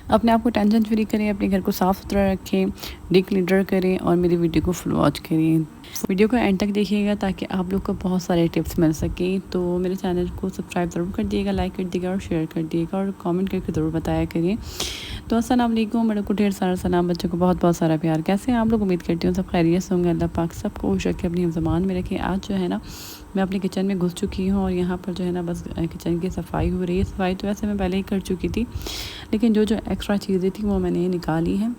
अपने आप को टेंशन फ्री करें, अपने घर को साफ़ सुथरा रखें, डिक्लटर करें और मेरी वीडियो को फुल वॉच करें। वीडियो को एंड तक देखिएगा ताकि आप लोग को बहुत सारे टिप्स मिल सकें। तो मेरे चैनल को सब्सक्राइब ज़रूर कर दिएगा, लाइक कर दिएगा और शेयर कर दिएगा और कमेंट करके ज़रूर बताया करिए। तो अस्सलाम वालेकुम, बड़ों को ढेर सारा सलाम, बच्चों को बहुत बहुत सारा प्यार। कैसे हैं आप लोग? उम्मीद करती हूँ सब खैरियत से होंगे। अल्लाह पाक सबको खुश रखे, अपनी ज़बान में रखे। आज जो है ना, मैं अपने किचन में घुस चुकी हूँ और यहाँ पर जो है ना बस किचन की सफाई हो रही है। सफाई तो वैसे मैं पहले ही कर चुकी थी, लेकिन जो जो एक्स्ट्रा चीज़ें थी वो मैंने निकाली हैं।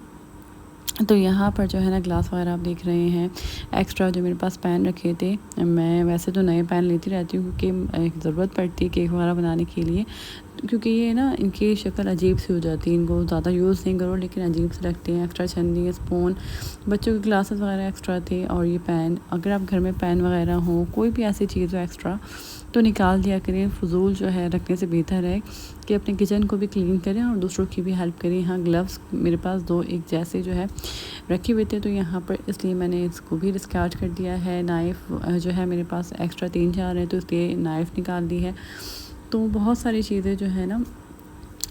तो यहाँ पर जो है ना ग्लास वगैरह आप देख रहे हैं। एक्स्ट्रा जो मेरे पास पैन रखे थे, मैं वैसे तो नए पैन लेती रहती हूँ क्योंकि ज़रूरत पड़ती है केक वगैरह बनाने के लिए, क्योंकि ये ना इनकी शक्ल अजीब सी हो जाती है। इनको ज़्यादा यूज़ नहीं करो लेकिन अजीब से लगते हैं। एक्स्ट्रा छन्नी, स्पून, बच्चों के ग्लासेस वगैरह एक्स्ट्रा थे और ये पैन। अगर आप घर में पैन वगैरह हो, कोई भी ऐसी चीज़ हो एक्स्ट्रा, तो निकाल दिया करें। फ़ुज़ूल जो है रखने से बेहतर है कि अपने किचन को भी क्लीन करें और दूसरों की भी हेल्प करें। यहाँ ग्लव्स मेरे पास 2 एक जैसे जो है रखे हुए थे, तो यहाँ पर इसलिए मैंने इसको भी डिस्कार्ड कर दिया है। नाइफ़ जो है मेरे पास एक्स्ट्रा 3-4 है, तो इसलिए नाइफ़ निकाल दी है। तो बहुत सारी चीज़ें जो है ना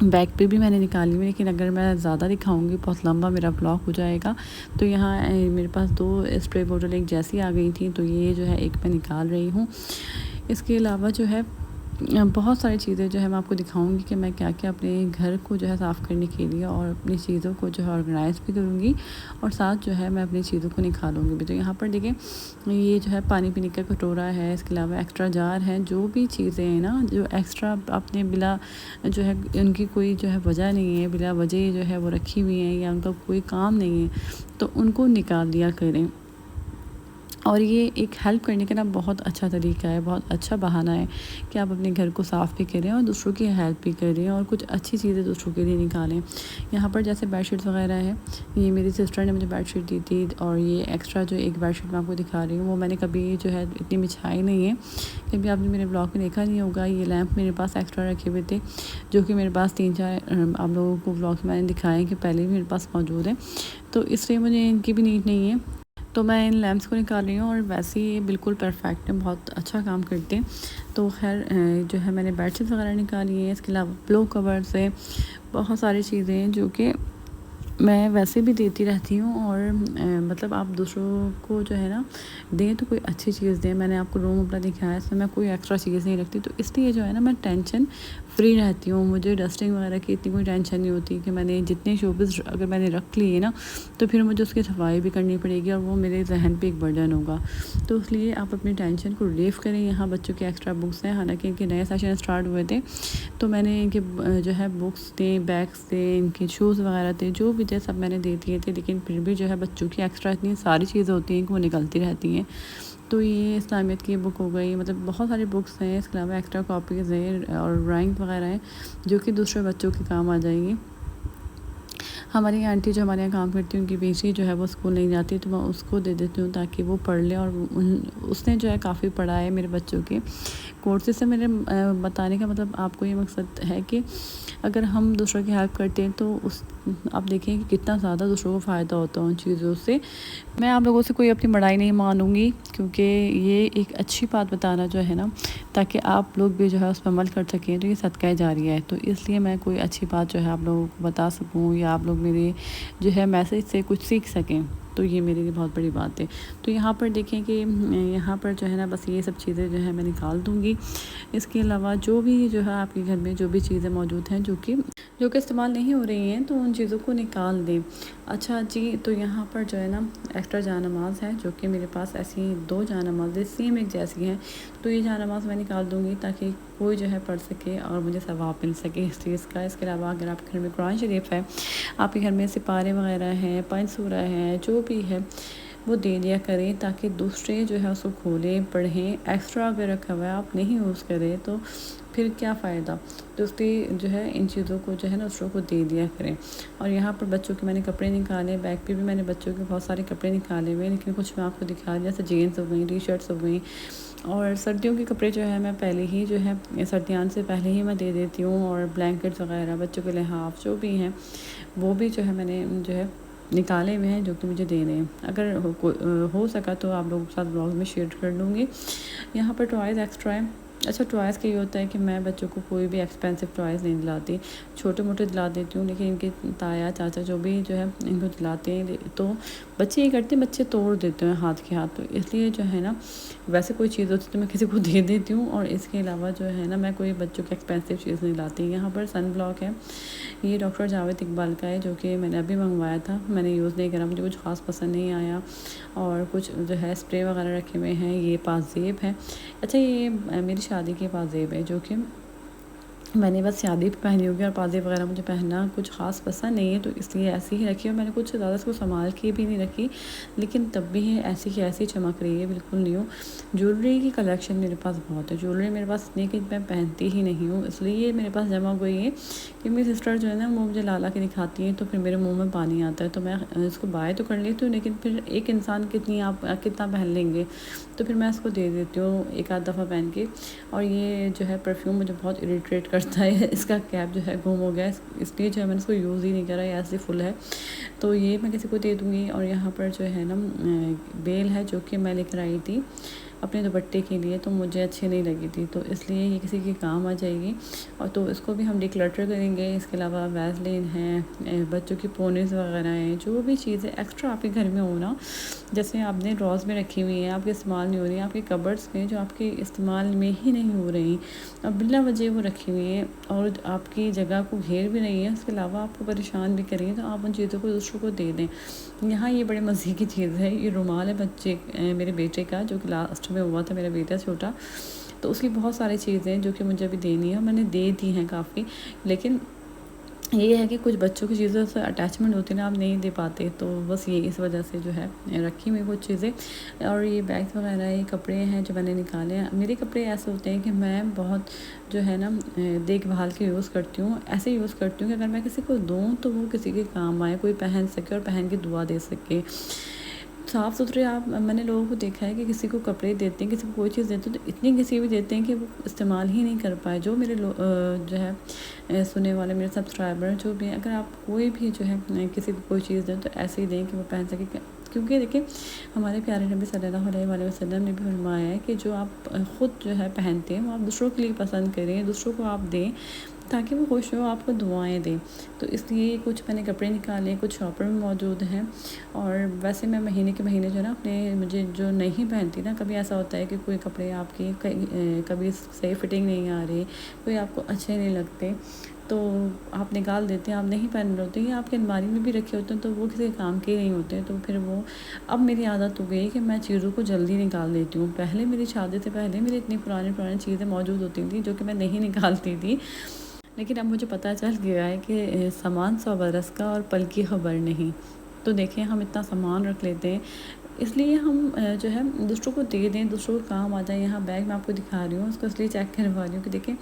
बैक पे भी मैंने निकाली हुई, लेकिन अगर मैं ज़्यादा दिखाऊंगी बहुत लंबा मेरा ब्लॉग हो जाएगा। तो यहाँ मेरे पास 2 स्प्रे बोतल एक जैसी आ गई थी, तो ये जो है एक मैं निकाल रही हूँ। इसके अलावा जो है बहुत सारी चीज़ें जो है मैं आपको दिखाऊंगी कि मैं क्या क्या अपने घर को जो है साफ़ करने के लिए और अपनी चीज़ों को जो है ऑर्गेनाइज़ भी करूँगी और साथ जो है मैं अपनी चीज़ों को निकालूंगी भी। तो यहाँ पर देखिए, ये जो है पानी पीने का कटोरा है, इसके अलावा एक्स्ट्रा जार है। जो भी चीज़ें हैं ना जो एक्स्ट्रा आपने बिला जो है, उनकी कोई जो है वजह नहीं है, बिला वजह जो है वो रखी हुई हैं या उनका कोई काम नहीं है, तो उनको निकाल दिया करें। और ये एक हेल्प करने का ना बहुत अच्छा तरीका है, बहुत अच्छा बहाना है कि आप अपने घर को साफ़ भी करें और दूसरों की हेल्प भी करें और कुछ अच्छी चीज़ें दूसरों के लिए निकालें। यहाँ पर जैसे बेडशीट्स वगैरह है, ये मेरी सिस्टर ने मुझे बेडशीट दी थी और ये एक्स्ट्रा जो एक बेडशीट मैं आपको दिखा रही हूँ वो मैंने कभी जो है इतनी बिछाई नहीं है, कभी आपने मेरे ब्लॉग में देखा नहीं होगा। ये लैंप मेरे पास एक्स्ट्रा रखे हुए थे, जो कि मेरे पास 3-4 आप लोगों को ब्लॉग में मैंने दिखाए कि पहले भी मेरे पास मौजूद है, तो इसलिए मुझे इनकी भी नीड नहीं है। तो मैं इन लैम्प्स को निकाल रही हूँ और वैसे ही ये बिल्कुल परफेक्ट है, बहुत अच्छा काम करते हैं। तो खैर जो है मैंने बेडशीट वगैरह निकाली है। इसके अलावा पिलो कवर्स है, बहुत सारी चीज़ें हैं जो कि मैं वैसे भी देती रहती हूँ और मतलब आप दूसरों को जो है ना दें तो कोई अच्छी चीज़ दें। मैंने आपको रूम अपना दिखाया है, इसमें मैं कोई एक्स्ट्रा चीज़ नहीं रखती, तो इसलिए जो है ना मैं टेंशन फ्री रहती हूँ। मुझे डस्टिंग वगैरह की इतनी कोई टेंशन नहीं होती कि मैंने जितने शोपीस अगर मैंने रख लिए ना तो फिर मुझे उसकी सफाई भी करनी पड़ेगी और वो मेरे जहन पे एक बर्डन होगा। तो इसलिए आप अपनी टेंशन को रिलीव करें। यहाँ बच्चों के एक्स्ट्रा बुक्स हैं, हालांकि इनके नए सेशन स्टार्ट हुए थे, तो मैंने इनके जो है बुक्स थे, बैग्स थे, इनके शूज़ वगैरह थे, जो भी थे सब मैंने दे दिए थे। लेकिन फिर भी जो है बच्चों की एक्स्ट्रा इतनी सारी चीज़ें होती हैं कि वो निकलती रहती हैं। तो ये इस्लामियत की बुक हो गई, मतलब बहुत सारी बुक्स हैं। इसके अलावा एक्स्ट्रा कॉपीज़ हैं और ड्राइंग वगैरह हैं जो कि दूसरे बच्चों के काम आ जाएंगी। हमारी आंटी जो हमारे यहाँ काम करती है, उनकी बेटी जो है वो स्कूल नहीं जाती, तो मैं उसको दे देती हूँ ताकि वो पढ़ ले। और उसने जो है काफ़ी पढ़ा है मेरे बच्चों के कोर्सेज से। मेरे बताने का मतलब आपको ये मकसद है कि अगर हम दूसरों की हेल्प करते हैं तो उस आप देखें कि कितना ज़्यादा दूसरों को फ़ायदा होता है उन चीज़ों से। मैं आप लोगों से कोई अपनी बड़ाई नहीं मानूंगी, क्योंकि ये एक अच्छी बात बताना जो है ना, ताकि आप लोग भी जो है उस पर अमल कर सकें, तो ये सदका जारिया है। तो इसलिए मैं कोई अच्छी बात जो है आप लोगों को बता सकूं या आप लोग मेरे जो है मैसेज से कुछ सीख सकें, तो ये मेरे लिए बहुत बड़ी बात है। तो यहाँ पर देखें कि यहाँ पर जो है ना बस ये सब चीज़ें जो है मैं निकाल दूँगी। इसके अलावा जो भी जो है आपके घर में जो भी चीज़ें मौजूद हैं जो कि इस्तेमाल नहीं हो रही हैं, तो उन चीज़ों को निकाल दें। अच्छा जी, तो यहाँ पर जो है ना एक्स्ट्रा जानमाज़ है, जो कि मेरे पास ऐसी 2 जानमाज़ें सेम एक जैसी हैं, तो ये जानमाज़ मैं निकाल दूँगी ताकि कोई जो है पढ़ सके और मुझे सवाब मिल सके इस चीज़ का। इसके अलावा अगर आपके घर में कुरान शरीफ है, आपके घर में सिपारे वगैरह हैं, पंच सूरा है, जो भी है वो दे दिया करें ताकि दूसरे जो है उसको खोलें, पढ़ें। एक्स्ट्रा अगर रखा हुआ है आप नहीं यूज़ करें तो फिर क्या फ़ायदा। तो उसकी जो है इन चीज़ों को जो है ना दूसरों को दे दिया करें। और यहाँ पर बच्चों के मैंने कपड़े निकाले, बैग पे भी मैंने बच्चों के बहुत सारे कपड़े निकाले हुए, लेकिन कुछ मैं आपको दिखा रही, जैसे जीन्स हो गई, टी शर्ट्स हो गई। और सर्दियों के कपड़े जो है मैं पहले ही जो है सर्दियाँ से पहले ही मैं दे देती हूँ, और ब्लैंकेट्स वगैरह बच्चों के लिहाफ जो भी हैं वो भी जो है मैंने जो है निकाले हुए हैं, जो कि मुझे देने हैं। अगर हो सका तो आप लोगों के साथ ब्लॉग में शेयर कर लूँगी। यहाँ पर टॉयज़ एक्स्ट्रा है, अच्छा, टॉयज़ का ये होता है कि मैं बच्चों को कोई भी एक्सपेंसिव टॉयज़ नहीं दिलाती, छोटे मोटे दिला देती हूँ, लेकिन इनके ताया चाचा जो भी जो है इनको दिलाते हैं तो बच्चे ये करते हैं, बच्चे तोड़ देते हैं हाथ के हाथ। तो इसलिए जो है ना, वैसे कोई चीज़ होती तो मैं किसी को दे देती हूँ, और इसके अलावा जो है ना, मैं कोई बच्चों की एक्सपेंसिव चीज़ नहीं लाती। यहाँ पर सन ब्लॉक है, ये डॉक्टर जावेद इकबाल का है, जो कि मैंने अभी मंगवाया था। मैंने यूज़ नहीं करा, मुझे कुछ ख़ास पसंद नहीं आया। और कुछ जो है स्प्रे वगैरह रखे हुए हैं। ये पाजेब है। अच्छा, ये मेरी शादी के पाजेब है, जो कि मैंने बस शादी पे पहनी होगी, और पाजेब वगैरह मुझे पहनना कुछ ख़ास पसंद नहीं है, तो इसलिए ऐसी ही रखी है। मैंने कुछ ज़्यादा इसको संभाल के भी नहीं रखी, लेकिन तब भी है ऐसी की ऐसी चमक रही है, बिल्कुल न्यू। ज्वेलरी की कलेक्शन मेरे पास बहुत है। ज्वेलरी मेरे पास इतनी कि मैं पहनती ही नहीं हूँ, इसलिए ये मेरे पास जमा हो गई है कि मेरी सिस्टर जो है ना, वो मुझे ला के दिखाती है, तो फिर मेरे मुँह में पानी आता है। तो मैं इसको बाय तो कर लेती हूँ, लेकिन फिर एक इंसान कितना पहन लेंगे, तो फिर मैं इसको दे देती हूँ एक आध दफ़ा पहन के। और ये जो है परफ्यूम मुझे बहुत इरिटेट करता है, इसका कैप जो है गुम हो गया, इसलिए जो है मैंने इसको यूज़ ही नहीं करा, ये ऐसे फुल है, तो ये मैं किसी को दे दूँगी। और यहाँ पर जो है ना, बेल है, जो कि मैं लेकर आई थी अपने दुपट्टे के लिए, तो मुझे अच्छी नहीं लगी थी, तो इसलिए ये किसी के काम आ जाएगी। और तो इसको भी हम डिक्लटर करेंगे। इसके अलावा वैसलीन है, बच्चों की पोनीज़ वगैरह हैं, जो भी चीज़ें एक्स्ट्रा आपके घर में हो ना, जैसे आपने ड्रॉज में रखी हुई हैं, आपके इस्तेमाल नहीं हो रही, आपके कबर्ड्स में जो आपके इस्तेमाल में ही नहीं हो रही, और बिला वजह वो रखी हुई है और आपकी जगह को घेर भी रही है, उसके अलावा आपको परेशान भी करेंगे, तो आप उन चीज़ों को दूसरों को दे दें। यहाँ ये बड़े मज़े की चीज़ है, ये रुमाल है मेरे बेटे का, जो कि लास्ट में हुआ था, मेरा बेटा छोटा, तो उसकी बहुत सारी चीज़ें जो कि मुझे अभी देनी है, मैंने दे दी हैं काफ़ी, लेकिन ये है कि कुछ बच्चों की चीज़ों से अटैचमेंट होती है ना, आप नहीं दे पाते, तो बस ये इस वजह से जो है रखी हुई कुछ चीज़ें। और ये बैग्स वगैरह, ये कपड़े हैं जो मैंने निकाले हैं। मेरे कपड़े ऐसे होते हैं कि मैं बहुत जो है ना, देखभाल के यूज़ करती हूँ, ऐसे यूज़ करती हूँ कि अगर मैं किसी को दूँ तो वो किसी के काम आए, कोई पहन सके और पहन के दुआ दे सके। साफ़ सुथरे आप मैंने लोगों को देखा है कि किसी को कपड़े देते हैं, किसी को कोई चीज़ देते हैं, तो इतनी किसी भी देते हैं कि वो इस्तेमाल ही नहीं कर पाए। जो मेरे जो है सुनने वाले मेरे सब्सक्राइबर जो भी हैं, अगर आप कोई भी जो है किसी को कोई चीज़ दें, तो ऐसे ही दें कि वो पहन सके। क्योंकि देखिए, हमारे प्यारे नबी सल्लल्लाहु अलैहि वसल्लम ने भी फरमाया है कि जो आप ख़ुद जो है पहनते हैं, वो आप दूसरों के लिए पसंद करें, दूसरों को आप दें, ताकि वो खुश हो, आपको दुआएं दें। तो इसलिए कुछ मैंने कपड़े निकाले, कुछ शॉपर में मौजूद हैं। और वैसे मैं महीने के महीने जो है ना, अपने मुझे जो नहीं पहनती ना, कभी ऐसा होता है कि कोई कपड़े आपके कभी सही फिटिंग नहीं आ रही, कोई आपको अच्छे नहीं लगते, तो आप निकाल देते हैं, आप नहीं पहन रहे होते, या आपके अलमारी में भी रखे होते हैं, तो वो किसी काम के नहीं होते, तो फिर वो अब मेरी आदत हो गई कि मैं चीज़ों को जल्दी निकाल देती हूँ। पहले मेरी शादी से पहले मेरी इतनी पुरानी चीज़ें मौजूद होती थी, जो कि मैं नहीं निकालती थी, लेकिन अब मुझे पता चल गया है कि सामान 100 बरस का और पल की खबर नहीं। तो देखिए, हम इतना सामान रख लेते हैं, इसलिए हम जो है दूसरों को दे दें, दूसरों को काम आ जाए। यहाँ बैग मैं आपको दिखा रही हूँ, उसको इसलिए चेक करवा रही हूँ कि देखिए,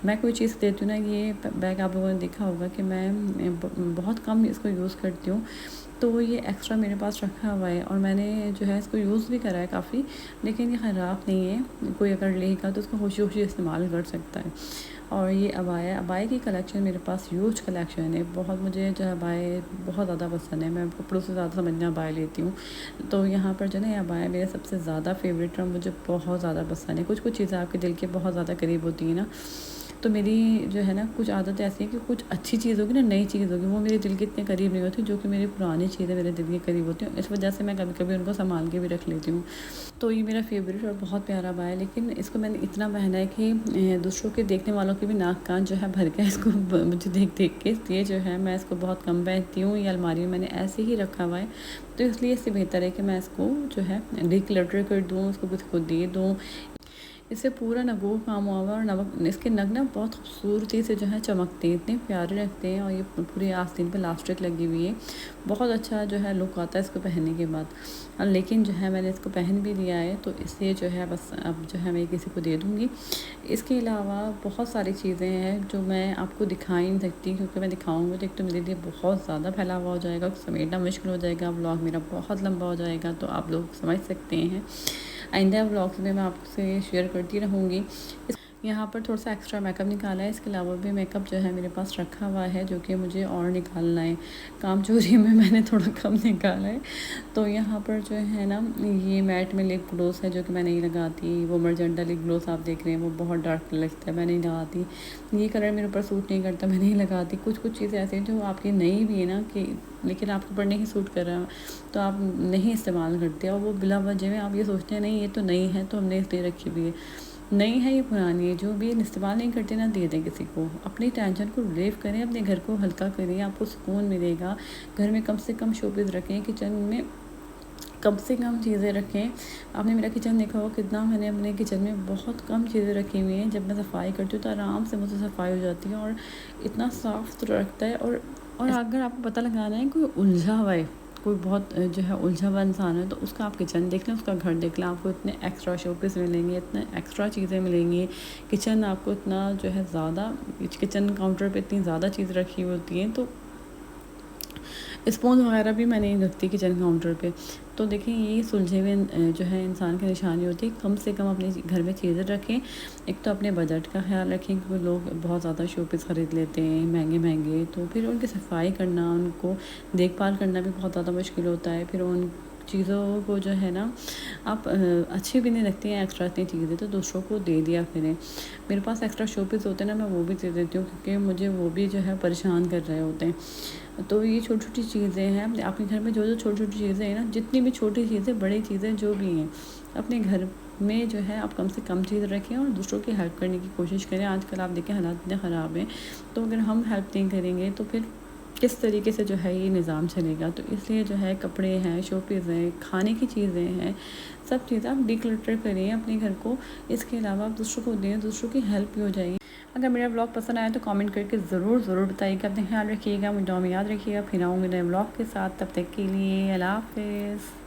मैं कोई चीज़ देती हूँ ना, ये बैग आप लोगों ने देखा होगा कि मैं बहुत कम इसको यूज़ करती हूँ, तो ये एक्स्ट्रा मेरे पास रखा हुआ है, और मैंने जो है इसको यूज़ भी करा है काफ़ी, लेकिन ये ख़राब नहीं है। कोई अगर लेगा तो उसको खुशी खुशी इस्तेमाल कर सकता है। और ये अबाया की कलेक्शन मेरे पास ह्यूज कलेक्शन है। बहुत मुझे जो है अबाए बहुत ज़्यादा पसंद है, मैं कपड़ों से ज़्यादा समझना अबाया लेती हूँ। तो यहाँ पर जो है ना, अबाया मेरे सबसे ज़्यादा फेवरेट और मुझे बहुत ज़्यादा पसंद है। कुछ चीज़ें आपके दिल के बहुत ज़्यादा करीब होती है ना, तो मेरी जो है ना, कुछ आदत ऐसी है कि कुछ अच्छी चीज़ होगी ना, नई चीज़ होगी, वो मेरे दिल के इतने करीब नहीं होती, जो कि मेरी पुरानी चीज़ें मेरे दिल के करीब होती हैं। इस वजह से मैं कभी कभी उनको संभाल के भी रख लेती हूँ। तो ये मेरा फेवरेट और बहुत प्यारा बाय है, लेकिन इसको मैंने इतना पहना है कि दूसरों के देखने वालों के भी नाक कान जो है भर गया इसको मुझे देख के, इसलिए जो है मैं इसको बहुत कम पहनती हूँ। ये अलमारी में मैंने ऐसे ही रखा हुआ है, तो इसलिए इससे बेहतर है कि मैं इसको जो है डिक्लटर कर दूँ, उसको किसी को दे दूँ। इससे पूरा नगों काम हुआ हुआ है, और नमक इसके नग ना बहुत खूबसूरती से जो है चमकते हैं, इतने प्यारे लगते हैं, और ये पूरी आस्तीन पे लास्टिक लगी हुई है, बहुत अच्छा जो है लुक आता है इसको पहनने के बाद। लेकिन जो है मैंने इसको पहन भी लिया है, तो इसलिए जो है बस अब जो है मैं किसी को दे दूँगी। इसके अलावा बहुत सारी चीज़ें हैं जो मैं आपको दिखा ही नहीं सकती, क्योंकि मैं दिखाऊँगी तो एक तो मेरे लिए बहुत ज़्यादा फैला हुआ हो जाएगा, समेटना मुश्किल हो जाएगा, व्लॉग मेरा बहुत लंबा हो जाएगा, तो आप लोग समझ सकते हैं। आइंदा व्लॉग्स में मैं आपसे शेयर करती रहूँगी। यहाँ पर थोड़ा सा एक्स्ट्रा मेकअप निकाला है, इसके अलावा भी मेकअप जो है मेरे पास रखा हुआ है जो कि मुझे और निकालना है। काम चोरी में मैंने थोड़ा कम निकाला है। तो यहाँ पर जो है ना ये मैट में लिप ग्लोस है जो कि मैं नहीं लगाती। वो मर्जेंटा लिप ग्लोस आप देख रहे हैं वो बहुत डार्क लगता है, मैं नहीं लगाती। ये कलर मेरे ऊपर सूट नहीं करता, मैं नहीं लगाती। कुछ कुछ चीज़ें ऐसी हैं जो आपकी नई भी है ना कि लेकिन आपके ऊपर नहीं सूट कर रहा तो आप नहीं इस्तेमाल करते, और वो बिला वजह में आप ये सोचते हैं नहीं ये तो नई है तो हमने इसलिए रखी हुई है। नई है ये पुरानी है, जो भी इस्तेमाल नहीं करते ना दे दें किसी को। अपनी टेंशन को रिलीव करें, अपने घर को हल्का करें, आपको सुकून मिलेगा। घर में कम से कम शोपीस रखें, किचन में कम से कम चीज़ें रखें। आपने मेरा किचन देखा हो कितना, मैंने अपने किचन में बहुत कम चीज़ें रखी हुई हैं। जब मैं सफाई करती हूँ तो आराम से मुझसे सफाई हो जाती है और इतना साफ़ सुथरा रखता है। और अगर आपको पता लगाना है कोई उलझा हुआ है, कोई बहुत जो है उलझा हुआ इंसान है, तो उसका आप किचन देख लें, उसका घर देख लें, आपको इतने एक्स्ट्रा शोपीस मिलेंगे, इतने एक्स्ट्रा चीज़ें मिलेंगी। किचन आपको इतना जो है ज़्यादा, किचन काउंटर पे इतनी ज़्यादा चीज़ रखी होती हैं। तो स्पून वगैरह भी मैं नहीं रखती किचन काउंटर पे। तो देखिए ये सुलझे हुए जो है इंसान की निशानी होती है। कम से कम अपने घर में चीज़ें रखें। एक तो अपने बजट का ख्याल रखें, क्योंकि लोग बहुत ज़्यादा शोपीस ख़रीद लेते हैं महंगे महंगे, तो फिर उनकी सफाई करना, उनको देखभाल करना भी बहुत ज़्यादा मुश्किल होता है। फिर उन चीज़ों को जो है ना आप अच्छी भी नहीं लगती हैं एक्स्ट्रा इतनी चीज़ें, तो दूसरों को दे दिया करें। मेरे पास एक्स्ट्रा शोपीस होते हैं ना, मैं वो भी दे देती हूँ, क्योंकि मुझे वो भी जो है परेशान कर रहे होते हैं। तो ये छोटी छोटी चीज़ें हैं आपके घर में, जो जो छोटी छोटी चीज़ें हैं ना, जितनी भी छोटी चीज़ें बड़ी चीज़ें जो भी हैं अपने घर में जो है आप कम से कम चीज़ रखें और दूसरों की हेल्प करने की कोशिश करें। आजकल आप देखें हालात इतने ख़राब हैं, तो अगर हम हेल्प नहीं करेंगे तो फिर किस तरीके से जो है ये निज़ाम चलेगा। तो इसलिए जो है कपड़े हैं, शोपीस हैं, खाने की चीज़ें हैं, सब चीज़ें आप डिक्लटर करें अपने घर को। इसके अलावा आप दूसरों को दें, दूसरों की हेल्प भी हो जाएगी। अगर मेरा ब्लॉग पसंद आया तो कमेंट करके ज़रूर बताइएगा। अपने ख्याल रखिएगा, मुझे याद रखिएगा। फिर आऊँगी नए ब्लॉग के साथ, तब तक के लिए अल्लाह हाफ़िज़।